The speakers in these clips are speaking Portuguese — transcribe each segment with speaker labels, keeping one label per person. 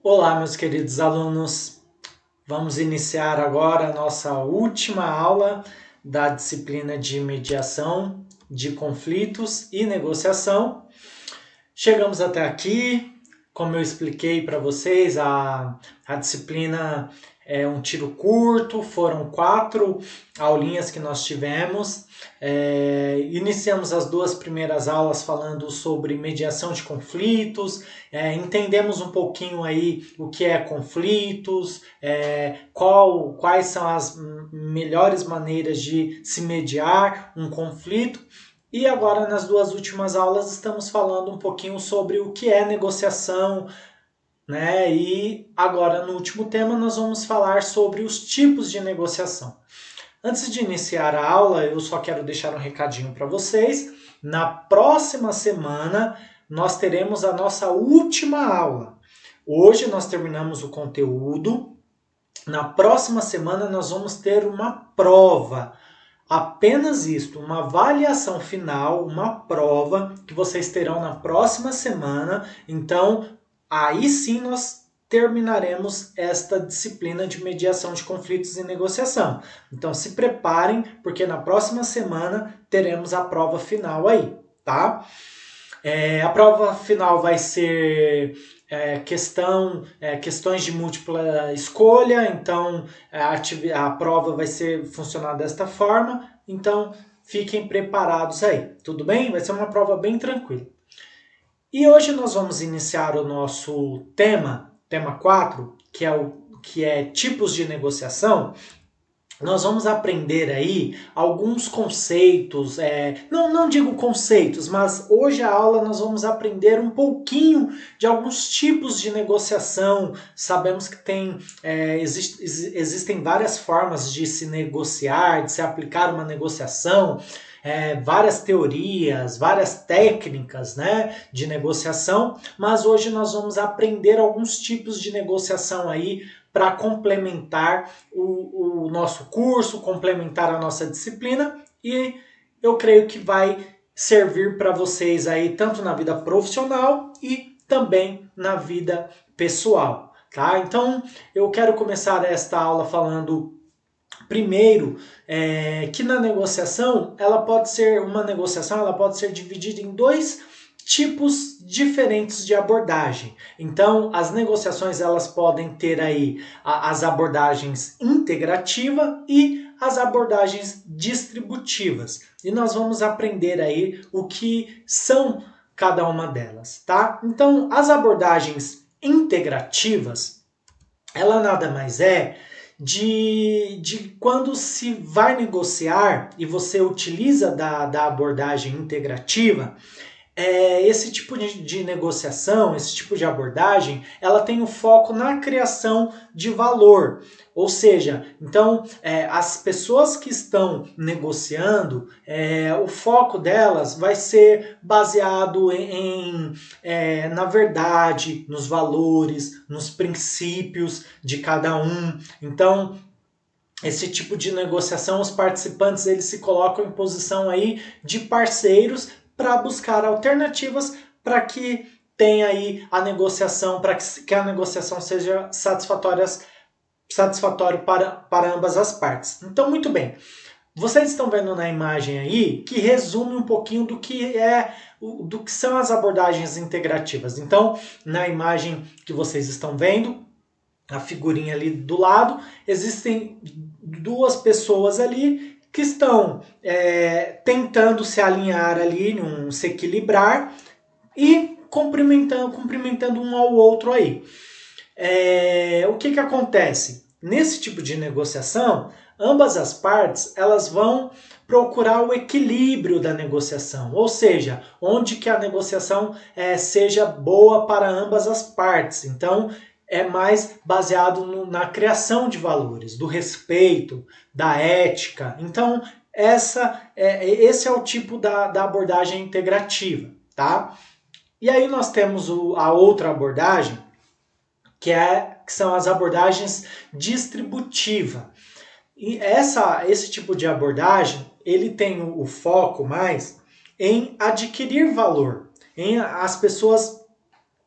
Speaker 1: Olá, meus queridos alunos. Vamos iniciar agora a nossa última aula da disciplina de mediação de conflitos e negociação. Chegamos até aqui. Como eu expliquei para vocês, a disciplina é um tiro curto, foram 4 aulinhas que nós tivemos. Iniciamos as 2 primeiras aulas falando sobre mediação de conflitos, entendemos um pouquinho aí o que é conflitos, quais são as melhores maneiras de se mediar um conflito. E agora, nas 2 últimas aulas, estamos falando um pouquinho sobre o que é negociação, né? E agora, no último tema, nós vamos falar sobre os tipos de negociação. Antes de iniciar a aula, eu só quero deixar um recadinho para vocês. Na próxima semana, nós teremos a nossa última aula. Hoje nós terminamos o conteúdo. Na próxima semana, nós vamos ter uma prova. Apenas isto, uma avaliação final, uma prova que vocês terão na próxima semana. Então, aí sim nós terminaremos esta disciplina de mediação de conflitos e negociação. Então, se preparem, porque na próxima semana teremos a prova final aí, tá? A prova final vai ser questões de múltipla escolha, então a prova vai funcionar desta forma, então fiquem preparados aí, tudo bem? Vai ser uma prova bem tranquila. E hoje nós vamos iniciar o nosso tema 4, que é tipos de negociação. Nós vamos aprender aí alguns conceitos, não digo conceitos, mas hoje a aula nós vamos aprender um pouquinho de alguns tipos de negociação. Sabemos que existem várias formas de se negociar, de se aplicar uma negociação, várias teorias, várias técnicas, né, de negociação, mas hoje nós vamos aprender alguns tipos de negociação aí para complementar o nosso curso, complementar a nossa disciplina, e eu creio que vai servir para vocês aí tanto na vida profissional e também na vida pessoal, tá? Então, eu quero começar esta aula falando primeiro que na negociação ela pode ser dividida em 2 tipos diferentes de abordagem. Então, as negociações elas podem ter aí as abordagens integrativa e as abordagens distributivas. E nós vamos aprender aí o que são cada uma delas, tá? Então, as abordagens integrativas, ela nada mais é de quando se vai negociar e você utiliza da abordagem integrativa. Esse tipo de negociação, esse tipo de abordagem, ela tem o foco na criação de valor. Ou seja, então as pessoas que estão negociando, o foco delas vai ser baseado na verdade, nos valores, nos princípios de cada um. Então, esse tipo de negociação, os participantes eles se colocam em posição aí de parceiros para buscar alternativas para que tenha aí a negociação, para que a negociação seja satisfatória para ambas as partes. Então, muito bem. Vocês estão vendo na imagem aí que resume um pouquinho do que são as abordagens integrativas. Então, na imagem que vocês estão vendo, a figurinha ali do lado, existem 2 pessoas ali que estão tentando se alinhar ali, se equilibrar e cumprimentando um ao outro aí. O que acontece? Nesse tipo de negociação, ambas as partes elas vão procurar o equilíbrio da negociação, ou seja, onde que a negociação seja boa para ambas as partes. Então, é mais baseado na criação de valores, do respeito, da ética. Então, esse é o tipo da abordagem integrativa, tá? E aí nós temos a outra abordagem, que são as abordagens distributiva. E esse tipo de abordagem, ele tem o foco mais em adquirir valor, em as pessoas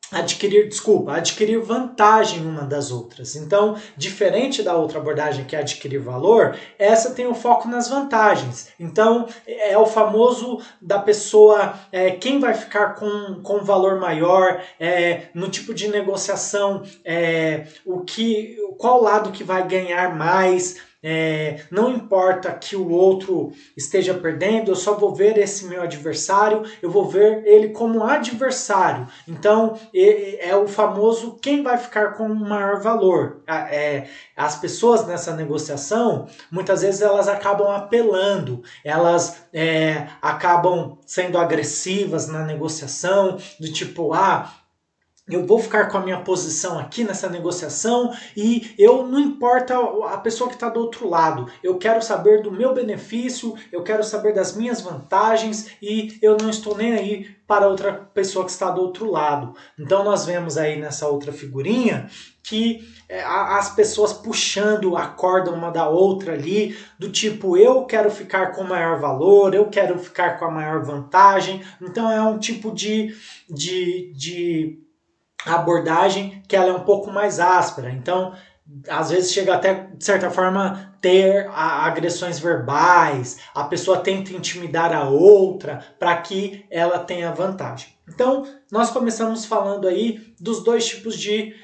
Speaker 1: adquirir vantagem uma das outras. Então, diferente da outra abordagem que é adquirir valor, essa tem o foco nas vantagens. Então, é o famoso da pessoa, quem vai ficar com valor maior, no tipo de negociação, qual lado que vai ganhar mais. Não importa que o outro esteja perdendo, eu só vou ver esse meu adversário, eu vou ver ele como adversário. Então, é o famoso quem vai ficar com o maior valor. As pessoas nessa negociação, muitas vezes elas acabam apelando, elas acabam sendo agressivas na negociação, do tipo, eu vou ficar com a minha posição aqui nessa negociação e eu não importa a pessoa que está do outro lado. Eu quero saber do meu benefício, eu quero saber das minhas vantagens e eu não estou nem aí para outra pessoa que está do outro lado. Então nós vemos aí nessa outra figurinha que as pessoas puxando a corda uma da outra ali, do tipo, eu quero ficar com o maior valor, eu quero ficar com a maior vantagem. Então é um tipo de abordagem que ela é um pouco mais áspera. Então, às vezes chega até, de certa forma, ter agressões verbais, a pessoa tenta intimidar a outra para que ela tenha vantagem. Então, nós começamos falando aí dos dois tipos de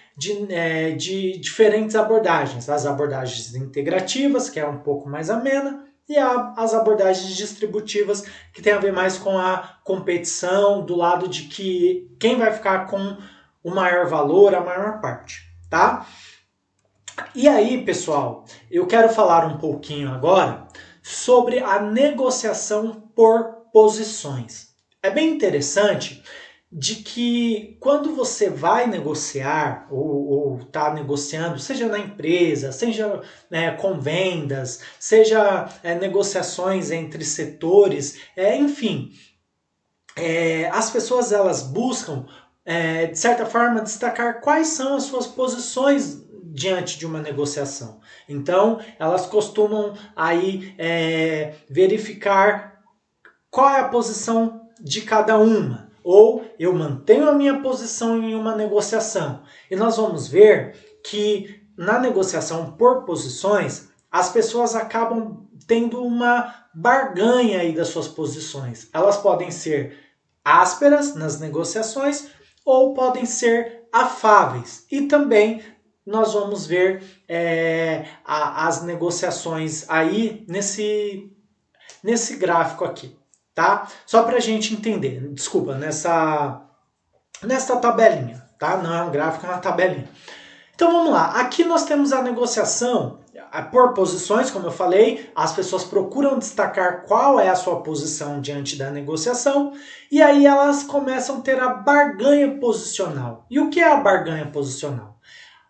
Speaker 1: diferentes abordagens. As abordagens integrativas, que é um pouco mais amena, e as abordagens distributivas, que tem a ver mais com a competição, do lado de que quem vai ficar com o maior valor, a maior parte, tá? E aí, pessoal, eu quero falar um pouquinho agora sobre a negociação por posições. É bem interessante de que quando você vai negociar ou está negociando, seja na empresa, seja com vendas, seja negociações entre setores, enfim, as pessoas elas buscam de certa forma, destacar quais são as suas posições diante de uma negociação. Então, elas costumam aí verificar qual é a posição de cada uma. Ou eu mantenho a minha posição em uma negociação. E nós vamos ver que na negociação por posições, as pessoas acabam tendo uma barganha aí das suas posições. Elas podem ser ásperas nas negociações, ou podem ser afáveis. E também nós vamos ver as negociações aí nesse gráfico aqui, tá? Só para a gente entender, desculpa, nessa tabelinha, tá? Não é um gráfico, é uma tabelinha. Então vamos lá, aqui nós temos a negociação por posições, como eu falei, as pessoas procuram destacar qual é a sua posição diante da negociação e aí elas começam a ter a barganha posicional. E o que é a barganha posicional?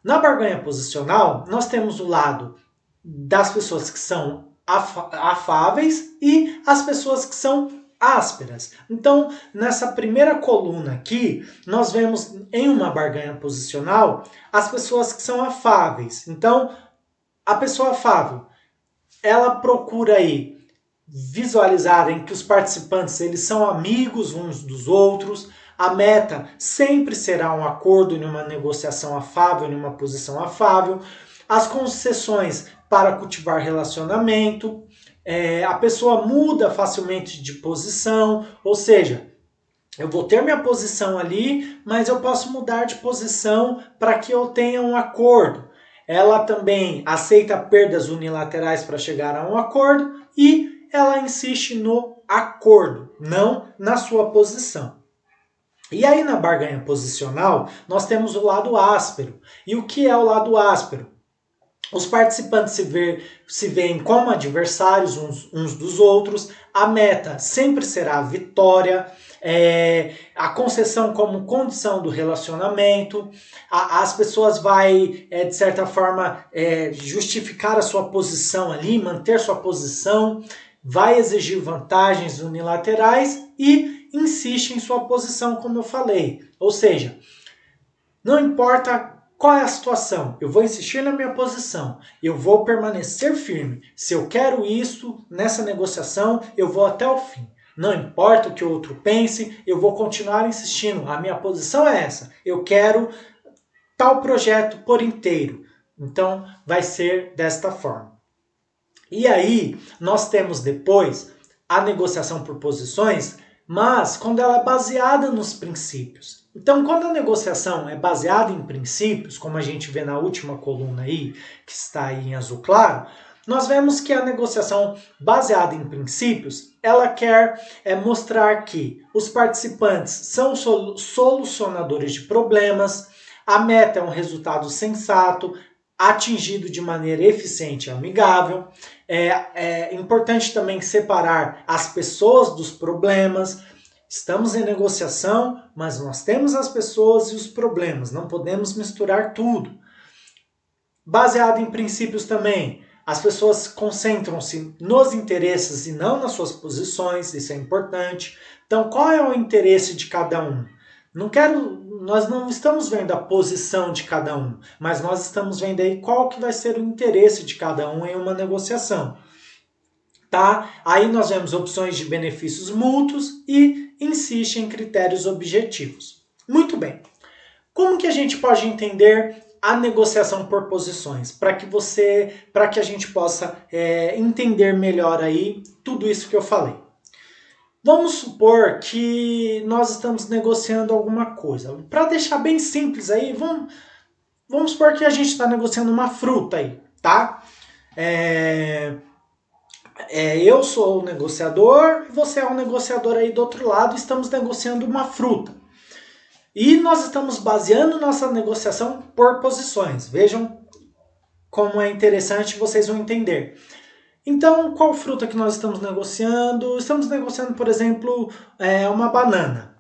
Speaker 1: Na barganha posicional, nós temos o lado das pessoas que são afáveis e as pessoas que são ásperas. Então, nessa primeira coluna aqui, nós vemos em uma barganha posicional as pessoas que são afáveis. Então, a pessoa afável, ela procura aí visualizarem que os participantes eles são amigos uns dos outros. A meta sempre será um acordo em uma negociação afável, em uma posição afável. As concessões para cultivar relacionamento. A pessoa muda facilmente de posição, ou seja, eu vou ter minha posição ali, mas eu posso mudar de posição para que eu tenha um acordo. Ela também aceita perdas unilaterais para chegar a um acordo e ela insiste no acordo, não na sua posição. E aí na barganha posicional, nós temos o lado áspero. E o que é o lado áspero? Os participantes se veem como adversários uns dos outros, a meta sempre será a vitória, a concessão como condição do relacionamento, as pessoas vai, de certa forma, justificar a sua posição ali, manter sua posição, vai exigir vantagens unilaterais e insiste em sua posição, como eu falei. Ou seja, não importa qual é a situação, eu vou insistir na minha posição, eu vou permanecer firme. Se eu quero isso nessa negociação, eu vou até o fim. Não importa o que o outro pense, eu vou continuar insistindo. A minha posição é essa. Eu quero tal projeto por inteiro. Então, vai ser desta forma. E aí, nós temos depois a negociação por posições, mas quando ela é baseada nos princípios. Então, quando a negociação é baseada em princípios, como a gente vê na última coluna aí, que está aí em azul claro, nós vemos que a negociação baseada em princípios, ela quer mostrar que os participantes são solucionadores de problemas, a meta é um resultado sensato, atingido de maneira eficiente e amigável. É importante também separar as pessoas dos problemas. Estamos em negociação, mas nós temos as pessoas e os problemas, não podemos misturar tudo. Baseado em princípios também, as pessoas concentram-se nos interesses e não nas suas posições, isso é importante. Então, qual é o interesse de cada um? Nós não estamos vendo a posição de cada um, mas nós estamos vendo aí qual que vai ser o interesse de cada um em uma negociação. Tá? Aí nós vemos opções de benefícios mútuos e insiste em critérios objetivos. Muito bem. Como que a gente pode entender a negociação por posições, para que a gente possa entender melhor aí tudo isso que eu falei? Vamos supor que nós estamos negociando alguma coisa. Para deixar bem simples aí, vamos supor que a gente está negociando uma fruta aí, tá? Eu sou o negociador, você é o negociador aí do outro lado, estamos negociando uma fruta. E nós estamos baseando nossa negociação por posições. Vejam como é interessante, vocês vão entender. Então, qual fruta que nós estamos negociando? Estamos negociando, por exemplo, uma banana.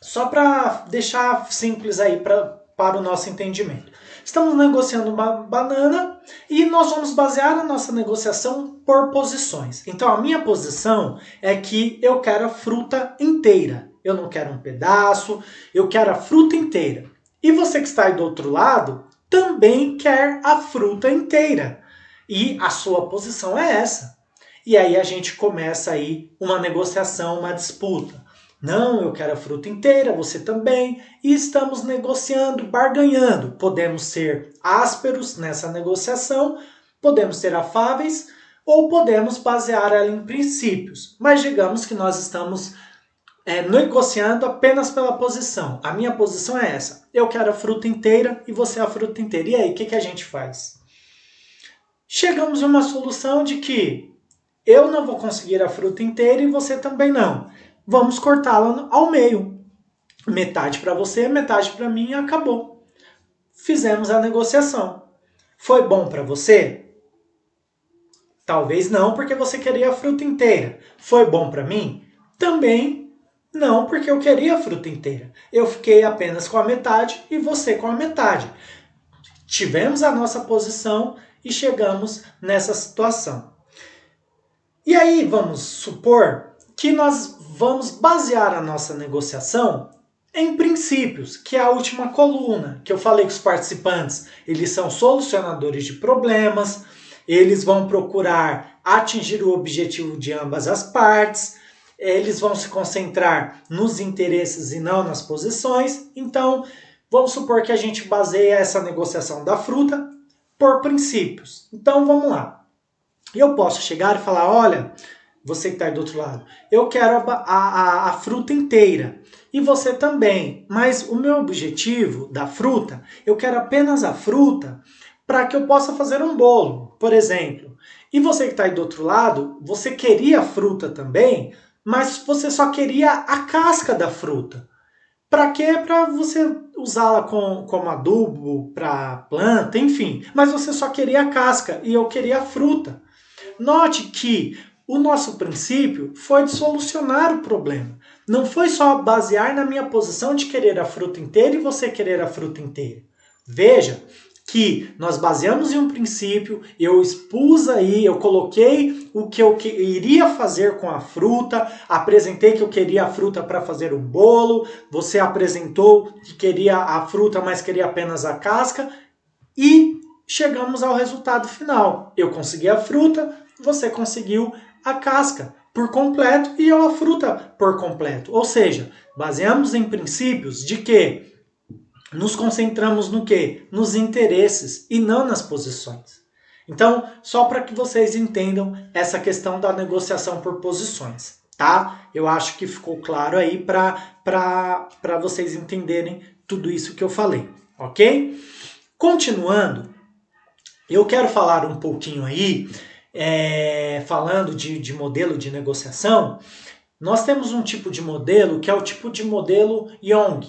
Speaker 1: Só para deixar simples aí para o nosso entendimento. Estamos negociando uma banana e nós vamos basear a nossa negociação por posições. Então, a minha posição é que eu quero a fruta inteira. Eu não quero um pedaço, eu quero a fruta inteira. E você que está aí do outro lado também quer a fruta inteira. E a sua posição é essa. E aí a gente começa aí uma negociação, uma disputa. Não, eu quero a fruta inteira, você também. E estamos negociando, barganhando. Podemos ser ásperos nessa negociação, podemos ser afáveis ou podemos basear ela em princípios. Mas digamos que nós estamos negociando apenas pela posição. A minha posição é essa. Eu quero a fruta inteira e você a fruta inteira. E aí, o que a gente faz? Chegamos a uma solução de que eu não vou conseguir a fruta inteira e você também não. Vamos cortá-la ao meio. Metade para você, metade para mim e acabou. Fizemos a negociação. Foi bom para você? Talvez não, porque você queria a fruta inteira. Foi bom para mim? Também não, porque eu queria a fruta inteira. Eu fiquei apenas com a metade e você com a metade. Tivemos a nossa posição e chegamos nessa situação. E aí vamos supor que nós vamos basear a nossa negociação em princípios, que é a última coluna, que eu falei que os participantes, eles são solucionadores de problemas, eles vão procurar atingir o objetivo de ambas as partes, eles vão se concentrar nos interesses e não nas posições. Então, vamos supor que a gente baseia essa negociação da fruta por princípios. Então, vamos lá. Eu posso chegar e falar, olha, você que está aí do outro lado, eu quero a fruta inteira. E você também. Mas o meu objetivo da fruta, eu quero apenas a fruta para que eu possa fazer um bolo, por exemplo. E você que está aí do outro lado, você queria a fruta também, mas você só queria a casca da fruta. Para quê? Para você usá-la como adubo, para planta, enfim. Mas você só queria a casca e eu queria a fruta. Note que o nosso princípio foi de solucionar o problema. Não foi só basear na minha posição de querer a fruta inteira e você querer a fruta inteira. Veja que nós baseamos em um princípio, eu expus aí, eu coloquei o que eu iria fazer com a fruta, apresentei que eu queria a fruta para fazer um bolo, você apresentou que queria a fruta, mas queria apenas a casca, e chegamos ao resultado final. Eu consegui a fruta, você conseguiu a casca. por completo e eu a fruta por completo. Ou seja, baseamos em princípios de que nos concentramos no quê? Nos interesses e não nas posições. Então, só para que vocês entendam essa questão da negociação por posições, tá? Eu acho que ficou claro aí para vocês entenderem tudo isso que eu falei, ok? Continuando, eu quero falar um pouquinho aí, falando de modelo de negociação. Nós temos um tipo de modelo que é o tipo de modelo Young.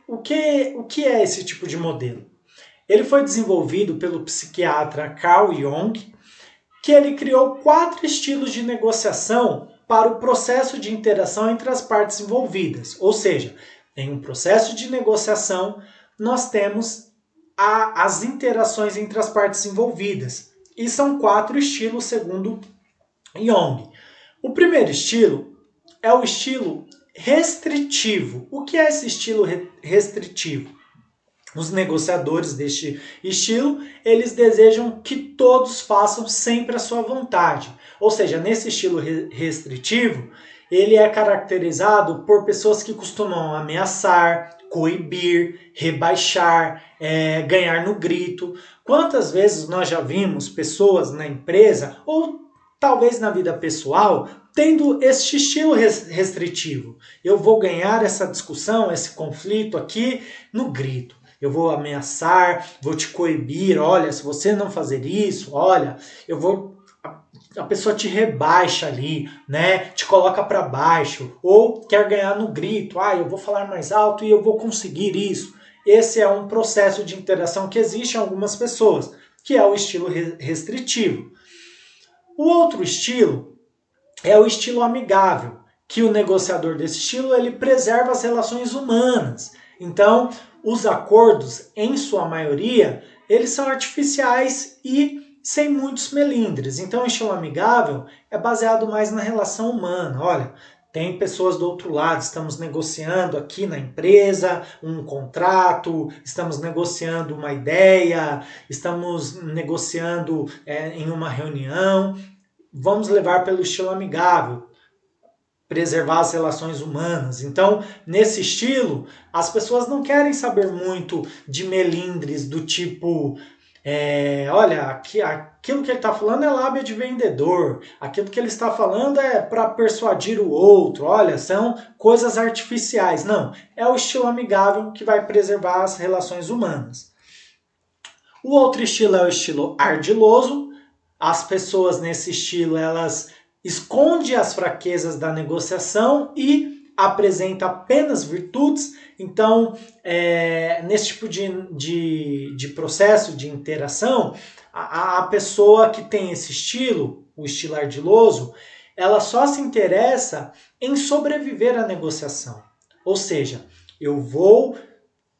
Speaker 1: O que é esse tipo de modelo? Ele foi desenvolvido pelo psiquiatra Carl Jung, que ele criou 4 estilos de negociação para o processo de interação entre as partes envolvidas. Ou seja, em um processo de negociação, nós temos as interações entre as partes envolvidas. E são 4 estilos, segundo Jung. O primeiro estilo é o estilo restritivo. O que é esse estilo restritivo? Os negociadores deste estilo, eles desejam que todos façam sempre a sua vontade. Ou seja, nesse estilo restritivo, ele é caracterizado por pessoas que costumam ameaçar, coibir, rebaixar, ganhar no grito. Quantas vezes nós já vimos pessoas na empresa, ou talvez na vida pessoal, tendo este estilo restritivo? Eu vou ganhar essa discussão, esse conflito aqui no grito. Eu vou ameaçar, vou te coibir, olha, se você não fazer isso, olha, eu vou... A pessoa te rebaixa ali, né? Te coloca para baixo, ou quer ganhar no grito, eu vou falar mais alto e eu vou conseguir isso. Esse é um processo de interação que existe em algumas pessoas, que é o estilo restritivo. O outro estilo é o estilo amigável, que o negociador desse estilo, ele preserva as relações humanas. Então, os acordos, em sua maioria, eles são artificiais e sem muitos melindres. Então, o estilo amigável é baseado mais na relação humana. Olha, tem pessoas do outro lado, estamos negociando aqui na empresa um contrato, estamos negociando uma ideia, estamos negociando em uma reunião. Vamos levar pelo estilo amigável, preservar as relações humanas. Então, nesse estilo, as pessoas não querem saber muito de melindres do tipo, olha, aquilo que ele está falando é lábia de vendedor, aquilo que ele está falando é para persuadir o outro, olha, são coisas artificiais. Não, é o estilo amigável que vai preservar as relações humanas. O outro estilo é o estilo ardiloso. As pessoas nesse estilo, elas escondem as fraquezas da negociação e apresenta apenas virtudes. Então, nesse tipo de processo de interação, a pessoa que tem esse estilo, o estilo ardiloso, ela só se interessa em sobreviver à negociação. Ou seja, eu vou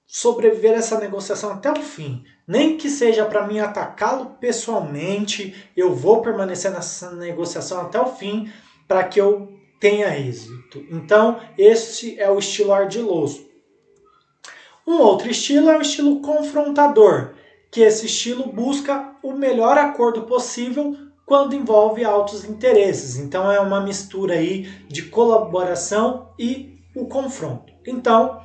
Speaker 1: sobreviver a essa negociação até o fim. Nem que seja para mim atacá-lo pessoalmente, eu vou permanecer nessa negociação até o fim para que eu tenha êxito. Então, este é o estilo ardiloso. Um outro estilo é o estilo confrontador, que esse estilo busca o melhor acordo possível quando envolve altos interesses. Então, é uma mistura aí de colaboração e o confronto. Então,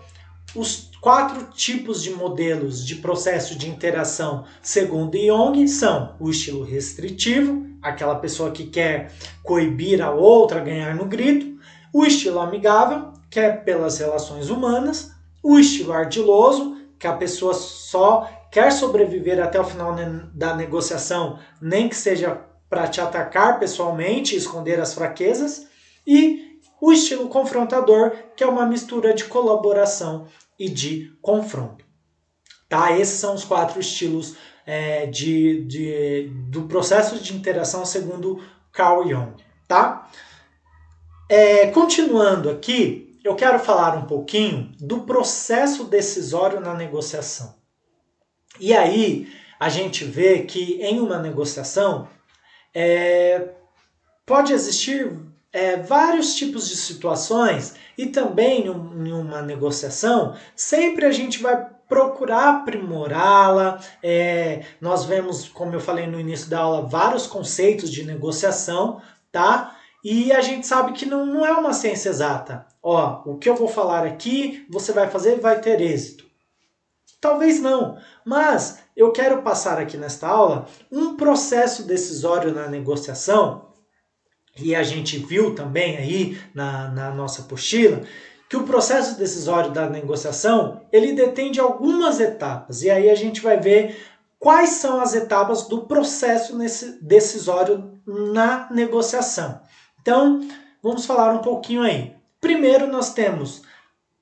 Speaker 1: os 4 tipos de modelos de processo de interação, segundo Jung, são o estilo restritivo, aquela pessoa que quer coibir a outra, ganhar no grito, o estilo amigável, que é pelas relações humanas, o estilo ardiloso, que a pessoa só quer sobreviver até o final da negociação, nem que seja para te atacar pessoalmente e esconder as fraquezas, e o estilo confrontador, que é uma mistura de colaboração e de confronto. Tá? Esses são os 4 estilos do processo de interação segundo Carl Jung. Tá? Continuando aqui, eu quero falar um pouquinho do processo decisório na negociação. E aí, a gente vê que em uma negociação pode existir vários tipos de situações e também em uma negociação, sempre a gente vai procurar aprimorá-la. Nós vemos, como eu falei no início da aula, vários conceitos de negociação, tá? E a gente sabe que não é uma ciência exata. Ó, o que eu vou falar aqui, você vai fazer e vai ter êxito. Talvez não, mas eu quero passar aqui nesta aula um processo decisório na negociação, e a gente viu também aí na nossa apostila, que o processo decisório da negociação, ele detém de algumas etapas, e aí a gente vai ver quais são as etapas do processo decisório na negociação. Então, vamos falar um pouquinho aí. Primeiro nós temos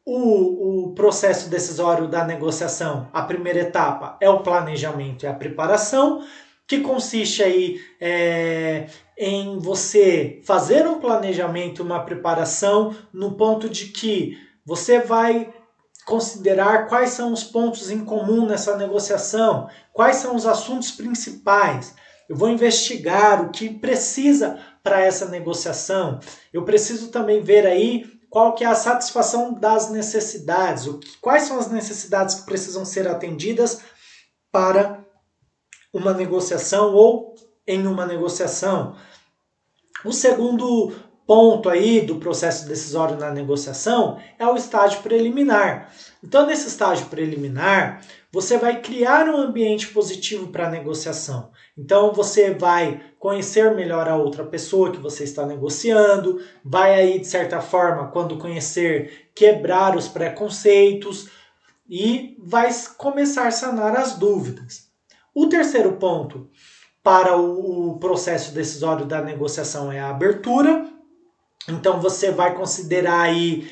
Speaker 1: o processo decisório da negociação. A primeira etapa é o planejamento e a preparação, que consiste aí em você fazer um planejamento, uma preparação, no ponto de que você vai considerar quais são os pontos em comum nessa negociação, quais são os assuntos principais. Eu vou investigar o que precisa para essa negociação. Eu preciso também ver aí qual que é a satisfação das necessidades, quais são as necessidades que precisam ser atendidas para uma negociação ou em uma negociação. O segundo ponto aí do processo decisório na negociação é o estágio preliminar. Então, nesse estágio preliminar, você vai criar um ambiente positivo para a negociação. Então, você vai conhecer melhor a outra pessoa que você está negociando, vai aí, de certa forma, quando conhecer, quebrar os preconceitos e vai começar a sanar as dúvidas. O terceiro ponto para o processo decisório da negociação é a abertura. Então você vai considerar aí,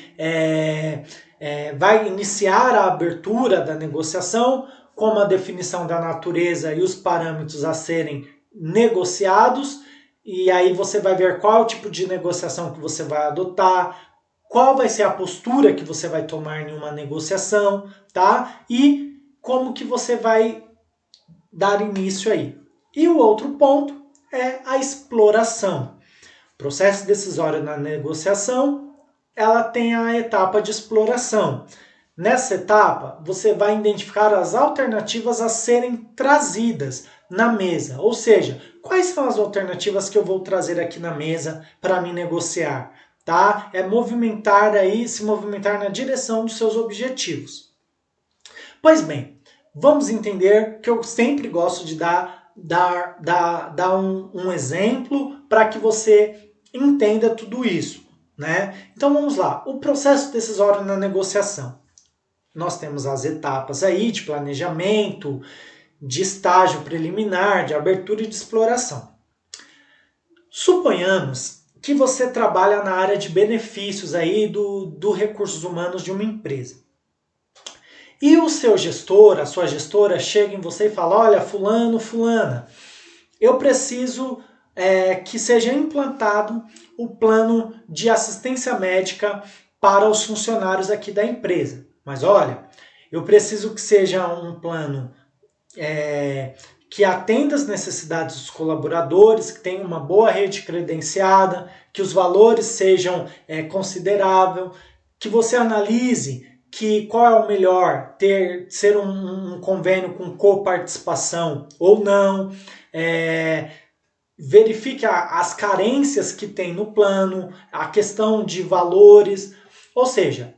Speaker 1: vai iniciar a abertura da negociação, como a definição da natureza e os parâmetros a serem negociados, e aí você vai ver qual o tipo de negociação que você vai adotar, qual vai ser a postura que você vai tomar em uma negociação, tá? E como que você vai dar início aí. E o outro ponto é a exploração. O processo decisório na negociação, ela tem a etapa de exploração. Nessa etapa, você vai identificar as alternativas a serem trazidas na mesa. Ou seja, quais são as alternativas que eu vou trazer aqui na mesa para me negociar? Tá? É movimentar aí, se movimentar na direção dos seus objetivos. Pois bem, vamos entender que eu sempre gosto de dar um exemplo para que você entenda tudo isso, né? Então vamos lá, o processo decisório na negociação. Nós temos as etapas aí de planejamento, de estágio preliminar, de abertura e de exploração. Suponhamos que você trabalha na área de benefícios aí do recursos humanos de uma empresa. E o seu gestor, a sua gestora, chega em você e fala, olha, fulano, fulana, eu preciso que seja implantado o plano de assistência médica para os funcionários aqui da empresa. Mas olha, eu preciso que seja um plano que atenda as necessidades dos colaboradores, que tenha uma boa rede credenciada, que os valores sejam consideráveis, que você analise qual é o melhor, ser um convênio com coparticipação ou não, verifique as carências que tem no plano, a questão de valores, ou seja,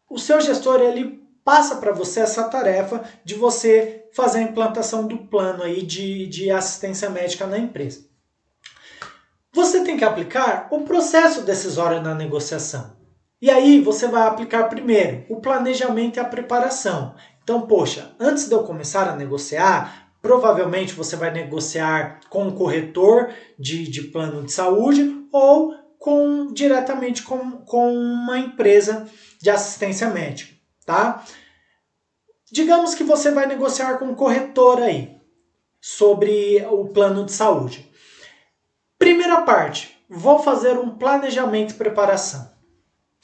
Speaker 1: o seu gestor ele passa para você essa tarefa de você fazer a implantação do plano aí de assistência médica na empresa. Você tem que aplicar o processo decisório na negociação. E aí você vai aplicar primeiro o planejamento e a preparação. Então, poxa, antes de eu começar a negociar, provavelmente você vai negociar com um corretor de plano de saúde ou diretamente com uma empresa de assistência médica, tá? Digamos que você vai negociar com um corretor aí sobre o plano de saúde. Primeira parte, vou fazer um planejamento e preparação.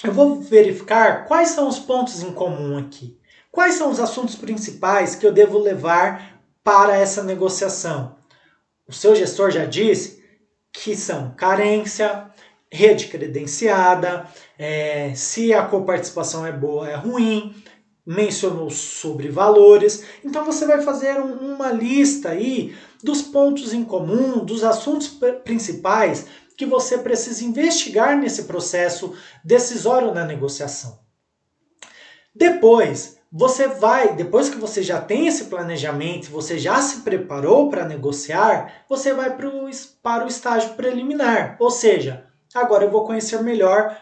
Speaker 1: Eu vou verificar quais são os pontos em comum aqui. Quais são os assuntos principais que eu devo levar para essa negociação? O seu gestor já disse que são carência, rede credenciada, se a coparticipação é boa, é ruim, mencionou sobre valores. Então você vai fazer uma lista aí dos pontos em comum, dos assuntos principais que você precisa investigar nesse processo decisório na negociação. Depois que você já tem esse planejamento, você já se preparou para negociar, você vai para o estágio preliminar. Ou seja, agora eu vou conhecer melhor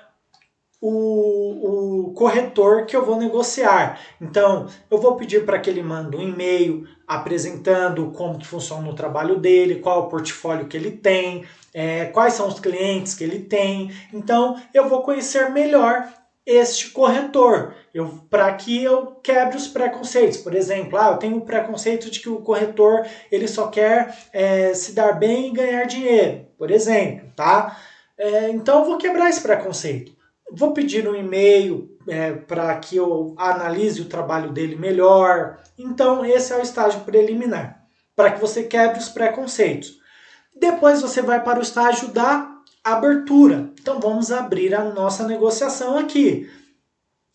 Speaker 1: o corretor que eu vou negociar. Então, eu vou pedir para que ele mande um e-mail apresentando como que funciona o trabalho dele, qual é o portfólio que ele tem, quais são os clientes que ele tem. Então, eu vou conhecer melhor este corretor, para que eu quebre os preconceitos. Por exemplo, eu tenho o preconceito de que o corretor ele só quer se dar bem e ganhar dinheiro, por exemplo, tá? Então eu vou quebrar esse preconceito. Vou pedir um e-mail para que eu analise o trabalho dele melhor. Então esse é o estágio preliminar, para que você quebre os preconceitos. Depois você vai para o estágio da abertura. Então vamos abrir a nossa negociação aqui.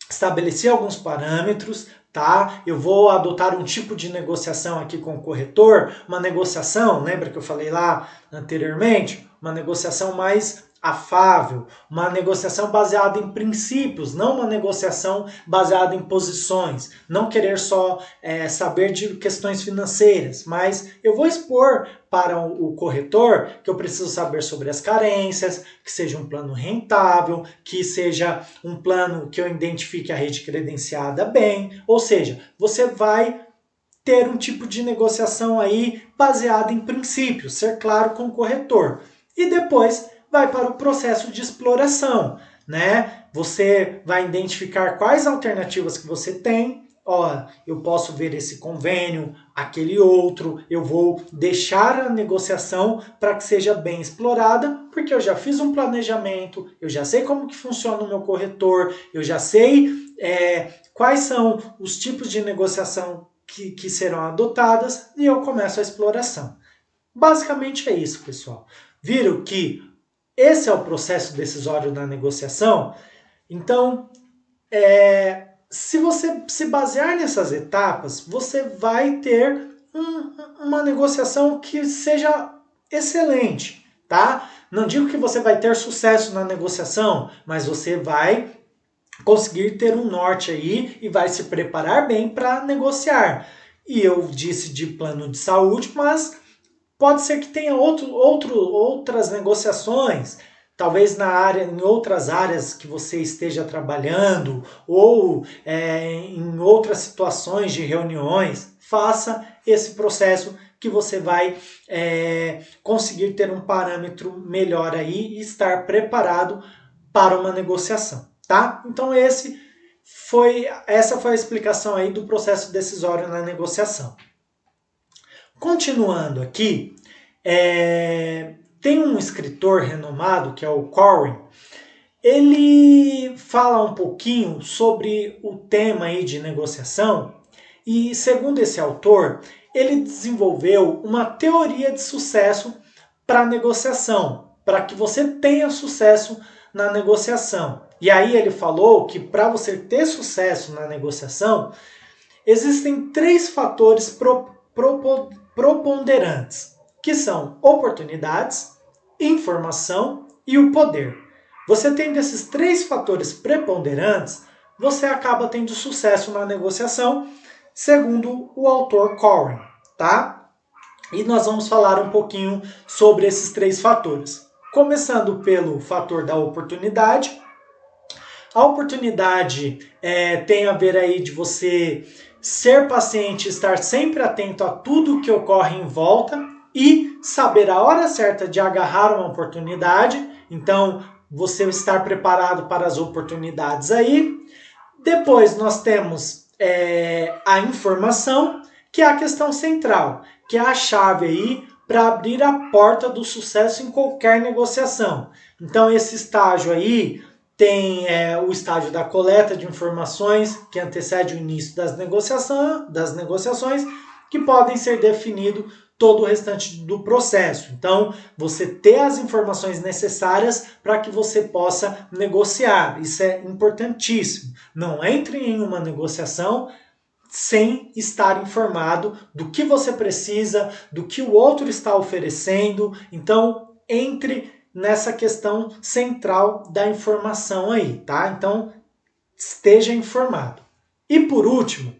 Speaker 1: Estabeleci alguns parâmetros, tá? Eu vou adotar um tipo de negociação aqui com o corretor, uma negociação, lembra que eu falei lá anteriormente? Uma negociação mais afável, uma negociação baseada em princípios, não uma negociação baseada em posições, não querer só saber de questões financeiras, mas eu vou expor para o corretor que eu preciso saber sobre as carências, que seja um plano rentável, que seja um plano que eu identifique a rede credenciada bem, ou seja, você vai ter um tipo de negociação aí baseada em princípios, ser claro com o corretor. E depois vai para o processo de exploração, né? Você vai identificar quais alternativas que você tem. Eu posso ver esse convênio, aquele outro, eu vou deixar a negociação para que seja bem explorada, porque eu já fiz um planejamento, eu já sei como que funciona o meu corretor, eu já sei quais são os tipos de negociação que serão adotadas e eu começo a exploração. Basicamente é isso, pessoal. Viram que esse é o processo decisório da negociação? Então, se você se basear nessas etapas, você vai ter uma negociação que seja excelente, tá? Não digo que você vai ter sucesso na negociação, mas você vai conseguir ter um norte aí e vai se preparar bem para negociar. E eu disse de plano de saúde, mas pode ser que tenha outras negociações, talvez em outras áreas que você esteja trabalhando ou em outras situações de reuniões. Faça esse processo que você vai conseguir ter um parâmetro melhor aí e estar preparado para uma negociação, tá? Então essa foi a explicação aí do processo decisório na negociação. Continuando aqui, tem um escritor renomado, que é o Corwin. Ele fala um pouquinho sobre o tema aí de negociação e, segundo esse autor, ele desenvolveu uma teoria de sucesso para a negociação, para que você tenha sucesso na negociação. E aí ele falou que para você ter sucesso na negociação, existem 3 fatores preponderantes, que são oportunidades, informação e o poder. Você tendo esses 3 fatores preponderantes, você acaba tendo sucesso na negociação, segundo o autor Corwin, tá? E nós vamos falar um pouquinho sobre esses 3 fatores. Começando pelo fator da oportunidade. A oportunidade tem a ver aí de você ser paciente, estar sempre atento a tudo que ocorre em volta e saber a hora certa de agarrar uma oportunidade. Então, você estar preparado para as oportunidades aí. Depois nós temos a informação, que é a questão central, que é a chave aí para abrir a porta do sucesso em qualquer negociação. Então, esse estágio aí tem o estágio da coleta de informações, que antecede o início das negociações, que podem ser definido todo o restante do processo. Então, você ter as informações necessárias para que você possa negociar. Isso é importantíssimo. Não entre em uma negociação sem estar informado do que você precisa, do que o outro está oferecendo. Então, entre nessa questão central da informação aí, tá? Então, esteja informado. E por último,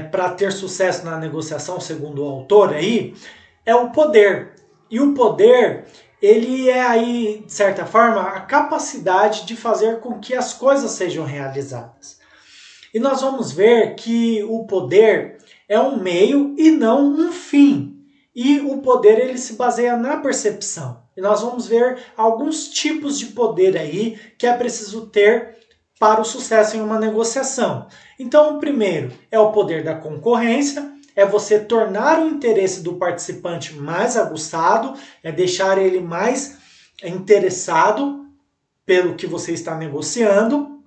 Speaker 1: para ter sucesso na negociação, segundo o autor aí, é o poder. E o poder, ele é aí, de certa forma, a capacidade de fazer com que as coisas sejam realizadas. E nós vamos ver que o poder é um meio e não um fim. E o poder, ele se baseia na percepção. E nós vamos ver alguns tipos de poder aí que é preciso ter para o sucesso em uma negociação. Então, o primeiro é o poder da concorrência, é você tornar o interesse do participante mais aguçado, é deixar ele mais interessado pelo que você está negociando.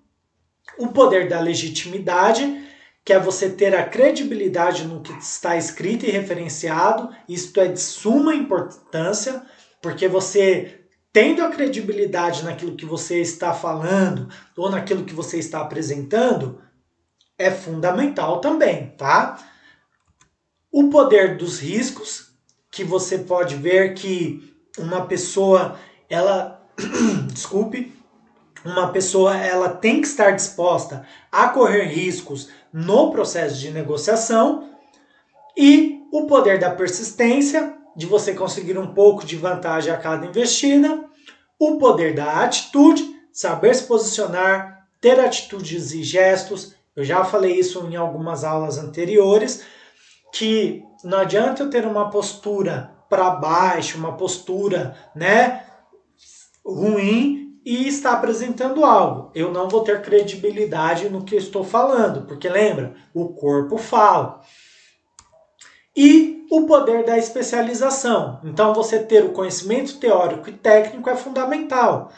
Speaker 1: O poder da legitimidade, que é você ter a credibilidade no que está escrito e referenciado. Isto é de suma importância, porque você, tendo a credibilidade naquilo que você está falando ou naquilo que você está apresentando, é fundamental também, tá? O poder dos riscos, que você pode ver que uma pessoa, ela, desculpe, uma pessoa, ela tem que estar disposta a correr riscos no processo de negociação. E o poder da persistência, de você conseguir um pouco de vantagem a cada investida. O poder da atitude, saber se posicionar, ter atitudes e gestos. Eu já falei isso em algumas aulas anteriores, que não adianta eu ter uma postura para baixo, uma postura, ruim e estar apresentando algo. Eu não vou ter credibilidade no que eu estou falando, porque lembra, o corpo fala. E o poder da especialização. Então, você ter o conhecimento teórico e técnico é fundamental.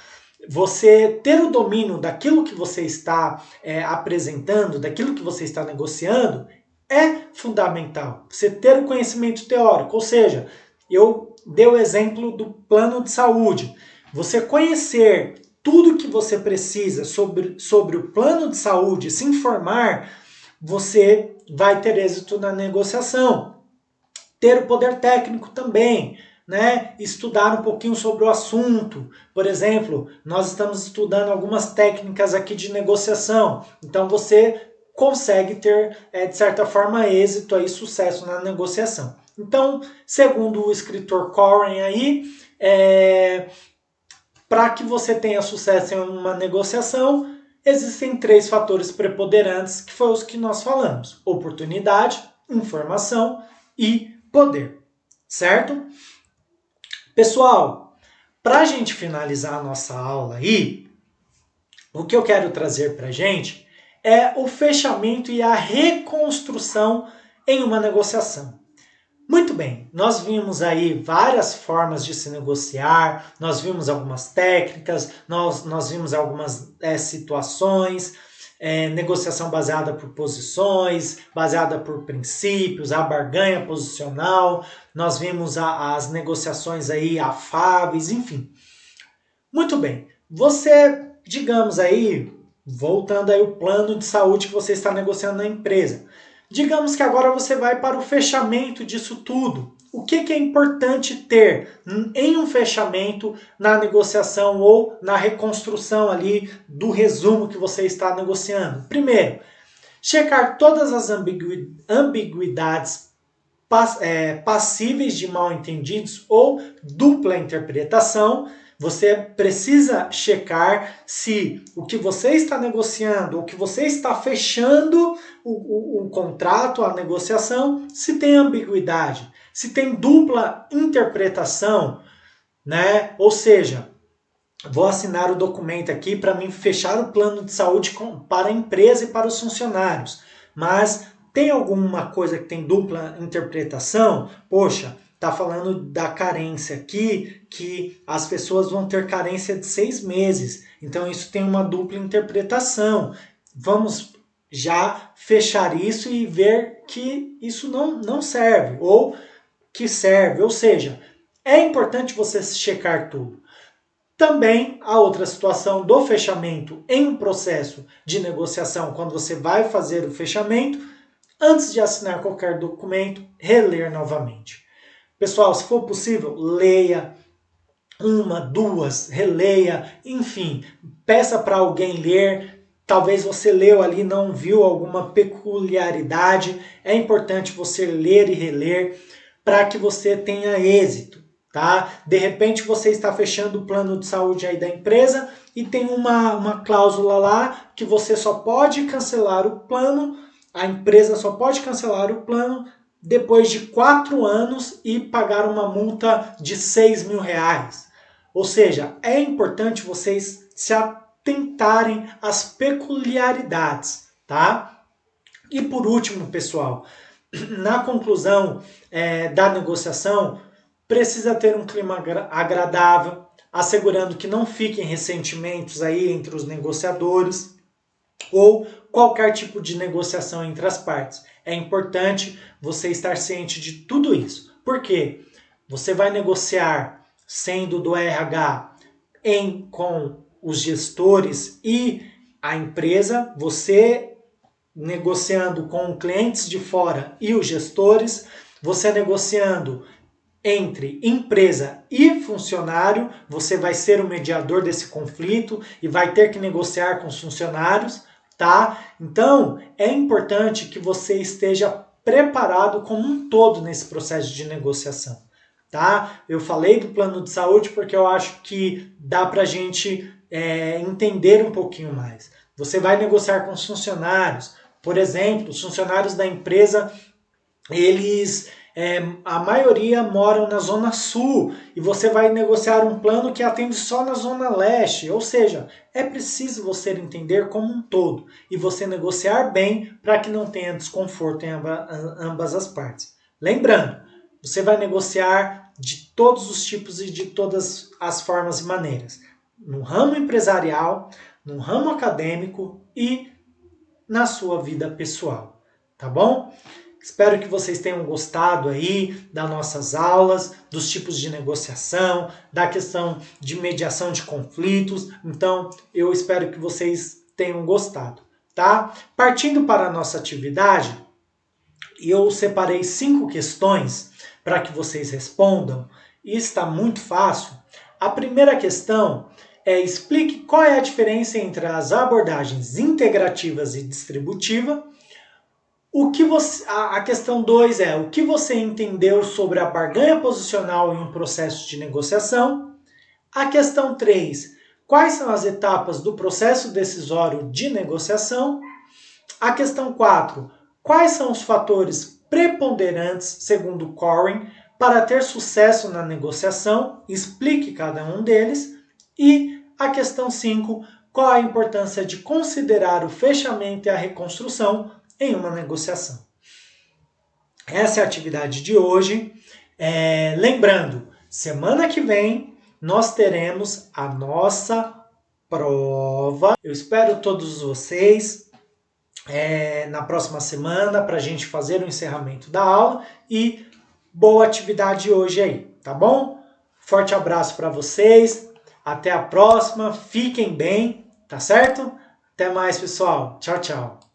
Speaker 1: Você ter o domínio daquilo que você está apresentando, daquilo que você está negociando, é fundamental. Você ter o conhecimento teórico, ou seja, eu dei o exemplo do plano de saúde. Você conhecer tudo que você precisa sobre o plano de saúde, se informar, você vai ter êxito na negociação. Ter o poder técnico também, estudar um pouquinho sobre o assunto. Por exemplo, nós estamos estudando algumas técnicas aqui de negociação. Então você consegue ter, de certa forma, êxito e sucesso na negociação. Então, segundo o escritor Coren aí, para que você tenha sucesso em uma negociação, existem 3 fatores preponderantes, que foram os que nós falamos: oportunidade, informação e poder, certo? Pessoal, para a gente finalizar a nossa aula aí, o que eu quero trazer para a gente é o fechamento e a reconstrução em uma negociação. Muito bem, nós vimos aí várias formas de se negociar, nós vimos algumas técnicas, nós vimos algumas situações, negociação baseada por posições, baseada por princípios, a barganha posicional, nós vimos as negociações aí afáveis, enfim. Muito bem, você, digamos aí, voltando aí o plano de saúde que você está negociando na empresa, digamos que agora você vai para o fechamento disso tudo. O que é importante ter em um fechamento na negociação ou na reconstrução ali do resumo que você está negociando? Primeiro, checar todas as ambiguidades passíveis de mal-entendidos ou dupla interpretação. Você precisa checar se o que você está negociando, o que você está fechando, o contrato, a negociação, se tem ambiguidade, se tem dupla interpretação, Ou seja, vou assinar o documento aqui para mim fechar o plano de saúde para a empresa e para os funcionários, mas tem alguma coisa que tem dupla interpretação? Poxa, está falando da carência aqui, que as pessoas vão ter carência de 6 meses. Então isso tem uma dupla interpretação. Vamos já fechar isso e ver que isso não serve, ou que serve. Ou seja, é importante você checar tudo. Também a outra situação do fechamento em um processo de negociação, quando você vai fazer o fechamento, antes de assinar qualquer documento, reler novamente. Pessoal, se for possível, leia, uma, duas, releia, enfim, peça para alguém ler. Talvez você leu ali e não viu alguma peculiaridade. É importante você ler e reler para que você tenha êxito, tá? De repente você está fechando o plano de saúde aí da empresa e tem uma cláusula lá que você só pode cancelar o plano, a empresa só pode cancelar o plano depois de 4 anos e pagar uma multa de 6 mil reais. Ou seja, é importante vocês se atentarem às peculiaridades, tá? E por último, pessoal, na conclusão da negociação, precisa ter um clima agradável, assegurando que não fiquem ressentimentos aí entre os negociadores ou qualquer tipo de negociação entre as partes. É importante você estar ciente de tudo isso. Por quê? Você vai negociar sendo do RH com os gestores e a empresa, você negociando com clientes de fora e os gestores, você negociando entre empresa e funcionário, você vai ser o mediador desse conflito e vai ter que negociar com os funcionários, tá? Então, é importante que você esteja preparado como um todo nesse processo de negociação, tá? Eu falei do plano de saúde porque eu acho que dá pra gente entender um pouquinho mais. Você vai negociar com os funcionários, por exemplo, os funcionários da empresa, eles a maioria moram na Zona Sul e você vai negociar um plano que atende só na Zona Leste. Ou seja, é preciso você entender como um todo e você negociar bem para que não tenha desconforto em ambas as partes. Lembrando, você vai negociar de todos os tipos e de todas as formas e maneiras. No ramo empresarial, no ramo acadêmico e na sua vida pessoal. Tá bom? Espero que vocês tenham gostado aí das nossas aulas, dos tipos de negociação, da questão de mediação de conflitos. Então, eu espero que vocês tenham gostado, tá? Partindo para a nossa atividade, eu separei 5 questões para que vocês respondam e está muito fácil. A primeira questão é: explique qual é a diferença entre as abordagens integrativas e distributiva. A questão 2 é: o que você entendeu sobre a barganha posicional em um processo de negociação? A questão 3: quais são as etapas do processo decisório de negociação? A questão 4: quais são os fatores preponderantes, segundo Coren, para ter sucesso na negociação? Explique cada um deles. E a questão 5: qual a importância de considerar o fechamento e a reconstrução em uma negociação? Essa é a atividade de hoje. Lembrando, semana que vem nós teremos a nossa prova. Eu espero todos vocês na próxima semana para a gente fazer o encerramento da aula e boa atividade hoje aí, tá bom? Forte abraço para vocês, até a próxima, fiquem bem, tá certo? Até mais, pessoal. Tchau, tchau.